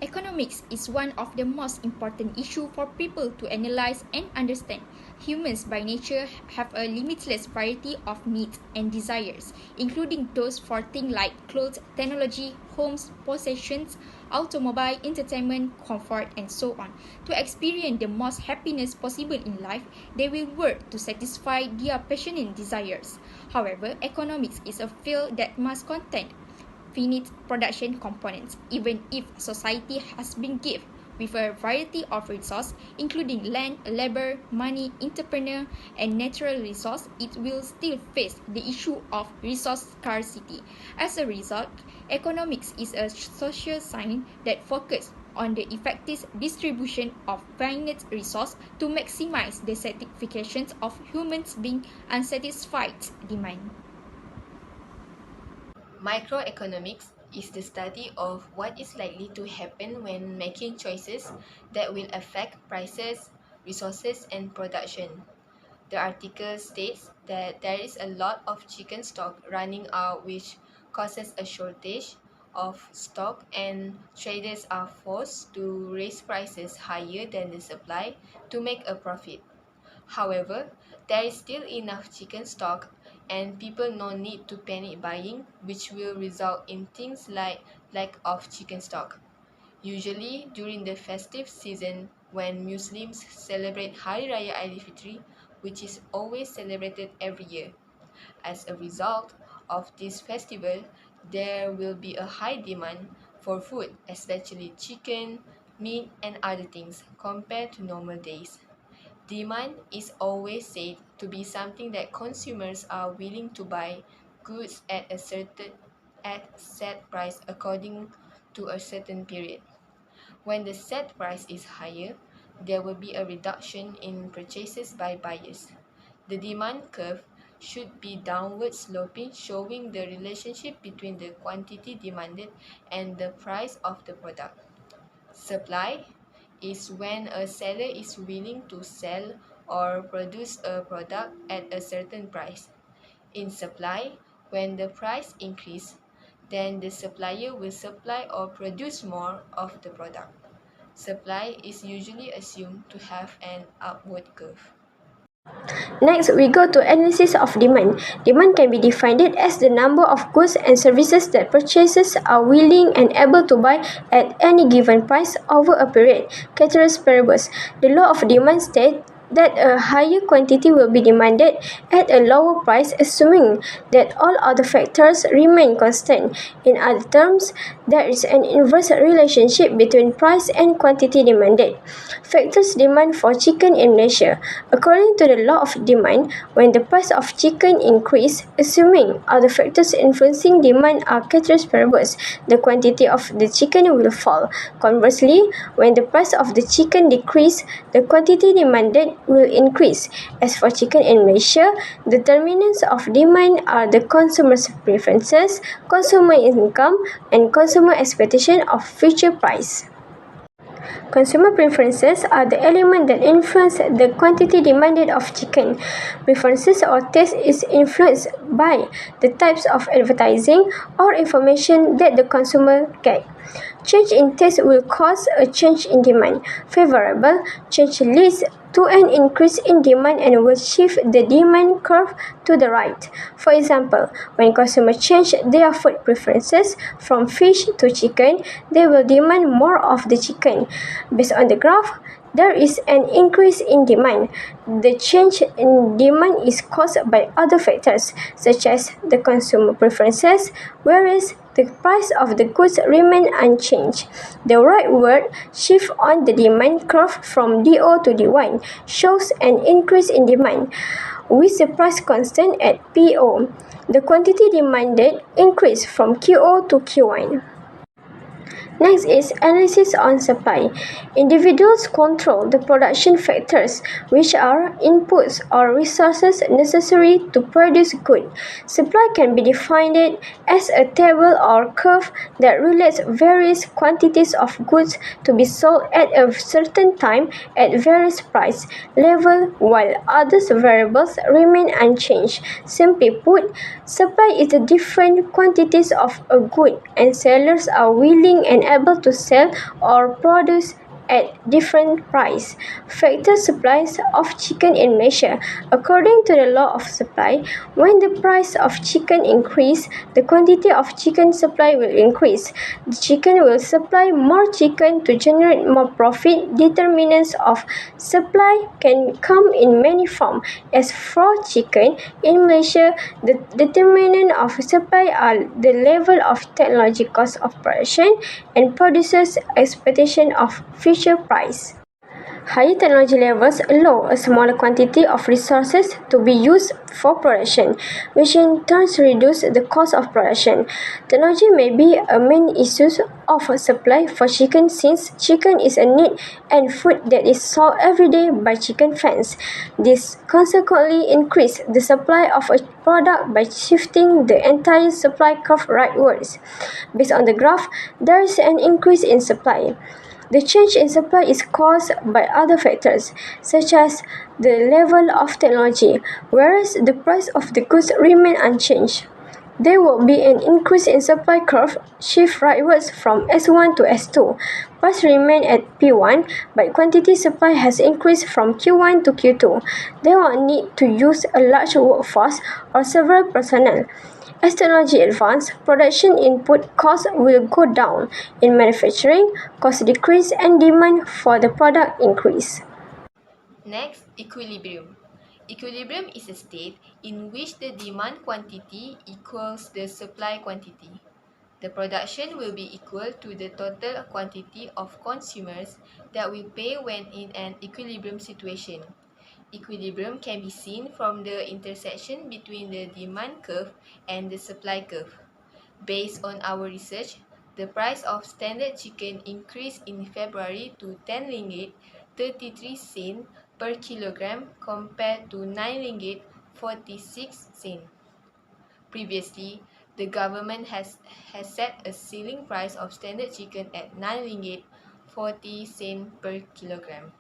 Economics is one of the most important issues for people to analyze and understand. Humans by nature have a limitless variety of needs and desires, including those for things like clothes, technology, homes, possessions, automobile, entertainment, comfort, and so on. To experience the most happiness possible in life, they will work to satisfy their passionate desires. However, economics is a field that must contain finite production components, even if society has been gifted with a variety of resources, including land, labor, money, entrepreneur, and natural resources, it will still face the issue of resource scarcity. As a result, economics is a social science that focuses on the effective distribution of finite resources to maximize the satisfaction of humans' being unsatisfied demand. Microeconomics is the study of what is likely to happen when making choices that will affect prices, resources, and production. The article states that there is a lot of chicken stock running out, which causes a shortage of stock, and traders are forced to raise prices higher than the supply to make a profit. However, there is still enough chicken stock and people no need to panic buying, which will result in things like lack of chicken stock. Usually during the festive season when Muslims celebrate Hari Raya Aidilfitri, which is always celebrated every year. As a result of this festival, there will be a high demand for food, especially chicken, meat, and other things compared to normal days. Demand is always said to be something that consumers are willing to buy goods at set price according to a certain period. When the set price is higher, there will be a reduction in purchases by buyers. The demand curve should be downward sloping, showing the relationship between the quantity demanded and the price of the product. Supply is when a seller is willing to sell or produce a product at a certain price. In supply, when the price increases, then the supplier will supply or produce more of the product. Supply is usually assumed to have an upward curve. Next, we go to analysis of demand. Demand can be defined as the number of goods and services that purchasers are willing and able to buy at any given price over a period. Ceteris paribus. The law of demand states that a higher quantity will be demanded at a lower price, assuming that all other factors remain constant. In other terms, there is an inverse relationship between price and quantity demanded. Factors demand for chicken in Malaysia. According to the law of demand, when the price of chicken increases, assuming other factors influencing demand are ceteris paribus, the quantity of the chicken will fall. Conversely, when the price of the chicken decreases, the quantity demanded will increase. As for chicken in Malaysia, determinants of demand are the consumer's preferences, consumer income, and consumer expectation of future price. Consumer preferences are the element that influence the quantity demanded of chicken. Preferences or taste is influenced by the types of advertising or information that the consumer get. Change in taste will cause a change in demand. Favorable change leads to an increase in demand and will shift the demand curve to the right. For example, when consumers change their food preferences from fish to chicken, they will demand more of the chicken. Based on the graph, there is an increase in demand. The change in demand is caused by other factors, such as the consumer preferences, whereas the price of the goods remain unchanged. The rightward shift on the demand curve from DO to D1 shows an increase in demand, with the price constant at PO. The quantity demanded increased from QO to Q1. Next is analysis on supply. Individuals control the production factors, which are inputs or resources necessary to produce goods. Supply can be defined as a table or curve that relates various quantities of goods to be sold at a certain time at various price level, while other variables remain unchanged. Simply put, supply is the different quantities of a good, and sellers are willing and unable to sell or produce at different price. Factor supplies of chicken in Malaysia. According to the law of supply, when the price of chicken increase, the quantity of chicken supply will increase. The chicken will supply more chicken to generate more profit. Determinants of supply can come in many forms. As for chicken, in Malaysia, the determinant of supply are the level of technology cost of production and producers' expectation of future price. Higher technology levels allow a smaller quantity of resources to be used for production, which in turn reduces the cost of production. Technology may be a main issue of supply for chicken since chicken is a need and food that is sold every day by chicken fans. This consequently increases the supply of a product by shifting the entire supply curve rightwards. Based on the graph, there is an increase in supply. The change in supply is caused by other factors, such as the level of technology, whereas the price of the goods remain unchanged. There will be an increase in supply curve shift rightwards from S1 to S2. Price remain at P1, but quantity supply has increased from Q1 to Q2. There will need to use a large workforce or several personnel. As technology advances, production input costs will go down. In manufacturing, costs decrease and demand for the product increase. Next, equilibrium. Equilibrium is a state in which the demand quantity equals the supply quantity. The production will be equal to the total quantity of consumers that we pay when in an equilibrium situation. Equilibrium can be seen from the intersection between the demand curve and the supply curve. Based on our research, the price of standard chicken increased in February to 10 ringgit 33 sen per kilogram compared to 9 ringgit 46 sen. Previously, the government has set a ceiling price of standard chicken at 9 ringgit 40 sen per kilogram.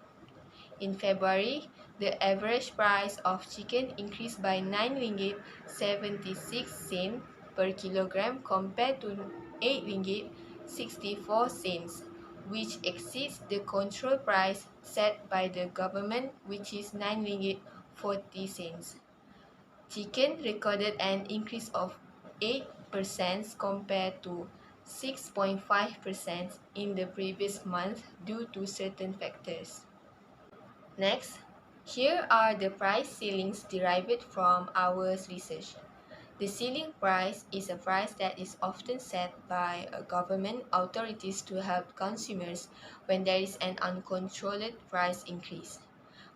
In February, the average price of chicken increased by 9 ringgit 76 sen per kilogram compared to 8 ringgit 64 cents, which exceeds the control price set by the government, which is 9 ringgit 40 cents. Chicken recorded an increase of 8% compared to 6.5% in the previous month due to certain factors. Next, here are the price ceilings derived from our research. The ceiling price is a price that is often set by government authorities to help consumers when there is an uncontrolled price increase.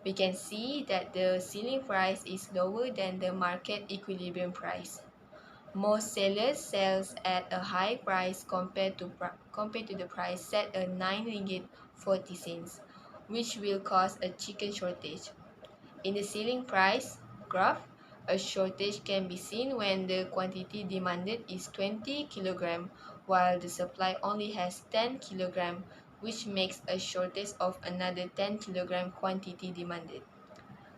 We can see that the ceiling price is lower than the market equilibrium price. Most sellers sell at a high price compared to the price set at 9 ringgit 40 cents, which will cause a chicken shortage. In the ceiling price graph, a shortage can be seen when the quantity demanded is 20 kg, while the supply only has 10 kg, which makes a shortage of another 10 kg quantity demanded.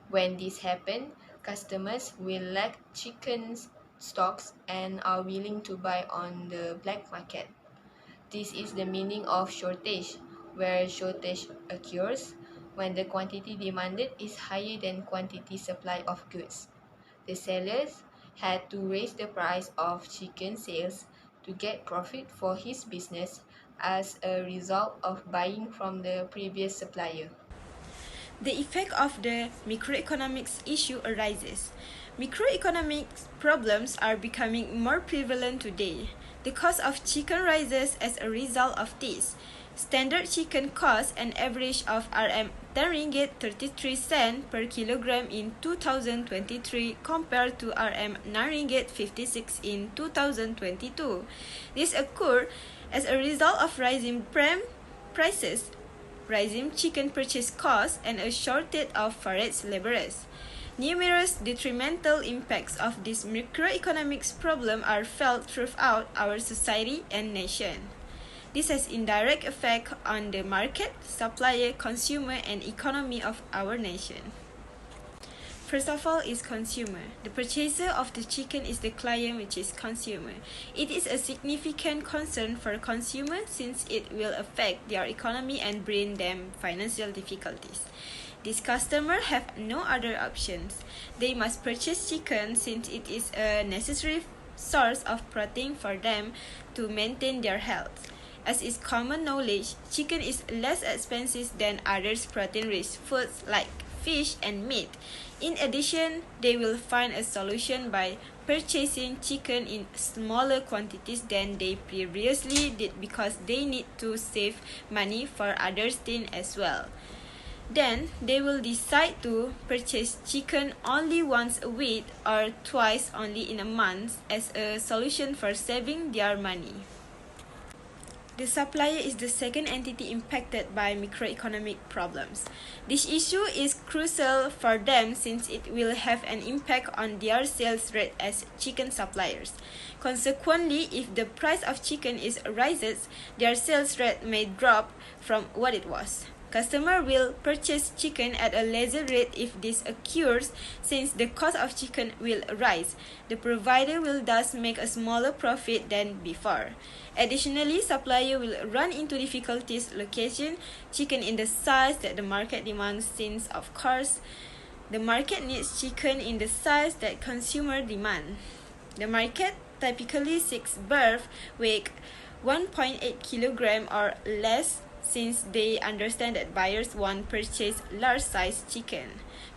When this happens, customers will lack chicken stocks and are willing to buy on the black market. This is the meaning of shortage, where shortage occurs when the quantity demanded is higher than quantity supply of goods. The sellers had to raise the price of chicken sales to get profit for his business as a result of buying from the previous supplier. The effect of the microeconomics issue arises. Microeconomics problems are becoming more prevalent today. The cost of chicken rises as a result of this. Standard chicken costs an average of Rm 10 ringgit 33 cent per kilogram in 2023 compared to Rm 9 ringgit 56 in 2022. This occurred as a result of rising prices, rising chicken purchase costs, and a shortage of forage laborers. Numerous detrimental impacts of this microeconomics problem are felt throughout our society and nation. This has indirect effect on the market, supplier, consumer, and economy of our nation. First of all is consumer. The purchaser of the chicken is the client, which is consumer. It is a significant concern for consumer since it will affect their economy and bring them financial difficulties. These customers have no other options. They must purchase chicken since it is a necessary source of protein for them to maintain their health. As is common knowledge, chicken is less expensive than other protein-rich foods like fish and meat. In addition, they will find a solution by purchasing chicken in smaller quantities than they previously did because they need to save money for other things as well. Then, they will decide to purchase chicken only once a week or twice only in a month as a solution for saving their money. The supplier is the second entity impacted by microeconomic problems. This issue is crucial for them since it will have an impact on their sales rate as chicken suppliers. Consequently, if the price of chicken rises, their sales rate may drop from what it was. Customer will purchase chicken at a lesser rate if this occurs since the cost of chicken will rise. The provider will thus make a smaller profit than before. Additionally, supplier will run into difficulties locating chicken in the size that the market demands since, of course, the market needs chicken in the size that consumer demand. The market typically seeks bird weight 1.8 kg or less since they understand that buyers won't purchase large-sized chicken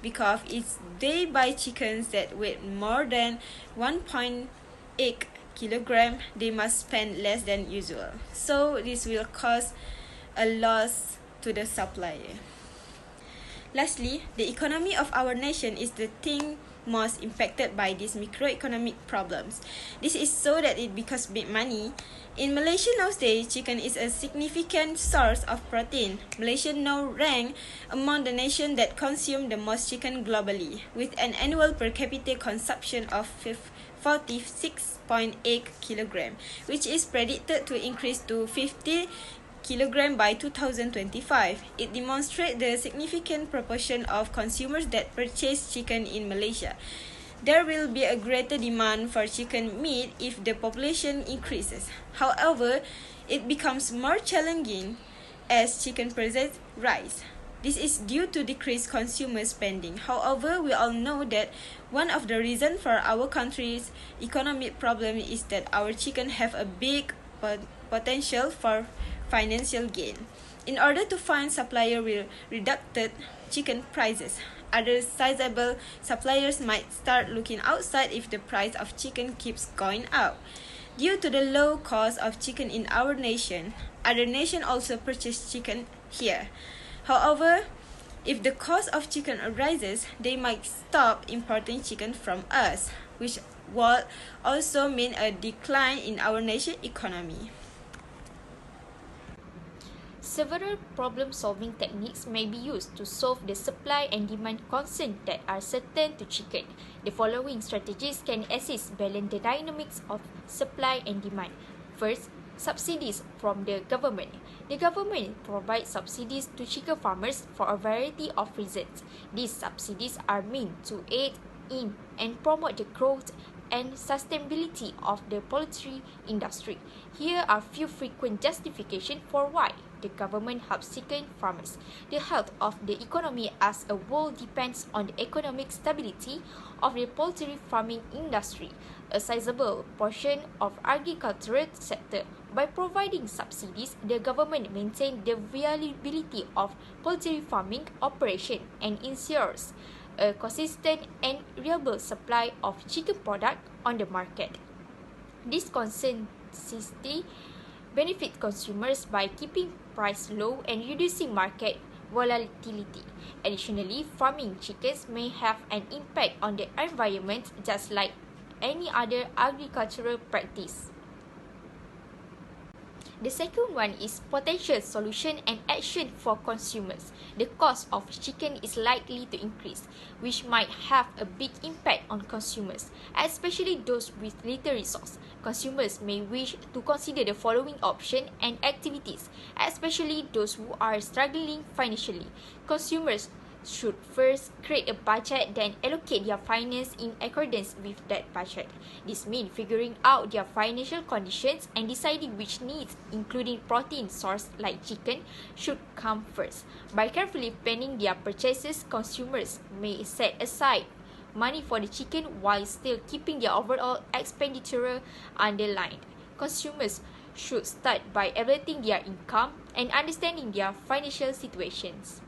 because if they buy chickens that weigh more than 1.8 kg, they must spend less than usual. So this will cause a loss to the supplier. Lastly, the economy of our nation is the thing most impacted by these microeconomic problems. This is so that it becomes big money. In Malaysia nowadays, chicken is a significant source of protein. Malaysia now ranks among the nations that consume the most chicken globally, with an annual per capita consumption of 46.8 kg, which is predicted to increase to 50 kg by 2025. It demonstrates the significant proportion of consumers that purchase chicken in Malaysia. There will be a greater demand for chicken meat if the population increases. However, it becomes more challenging as chicken prices rise. This is due to decreased consumer spending. However, we all know that one of the reasons for our country's economic problem is that our chicken have a big potential for financial gain. In order to find supplier with reduced chicken prices, other sizable suppliers might start looking outside if the price of chicken keeps going up. Due to the low cost of chicken in our nation, other nations also purchase chicken here. However, if the cost of chicken rises, they might stop importing chicken from us, which would also mean a decline in our nation's economy. Several problem-solving techniques may be used to solve the supply and demand concerns that are certain to chicken. The following strategies can assist balance the dynamics of supply and demand. First, subsidies from the government. The government provides subsidies to chicken farmers for a variety of reasons. These subsidies are meant to aid in and promote the growth and sustainability of the poultry industry. Here are few frequent justifications for why the government helps chicken farmers. The health of the economy as a whole depends on the economic stability of the poultry farming industry, a sizable portion of agricultural sector. By providing subsidies, the government maintains the viability of poultry farming operation and ensures a consistent and reliable supply of chicken product on the market. This consistency benefits consumers by keeping price low and reducing market volatility. Additionally, farming chickens may have an impact on the environment just like any other agricultural practice. The second one is potential solution and action for consumers. The cost of chicken is likely to increase, which might have a big impact on consumers, especially those with little resource. Consumers may wish to consider the following options and activities, especially those who are struggling financially. Consumers should first create a budget, then allocate their finance in accordance with that budget. This means figuring out their financial conditions and deciding which needs, including protein source like chicken, should come first. By carefully planning their purchases, consumers may set aside money for the chicken while still keeping their overall expenditure underlined. Consumers should start by evaluating their income and understanding their financial situations.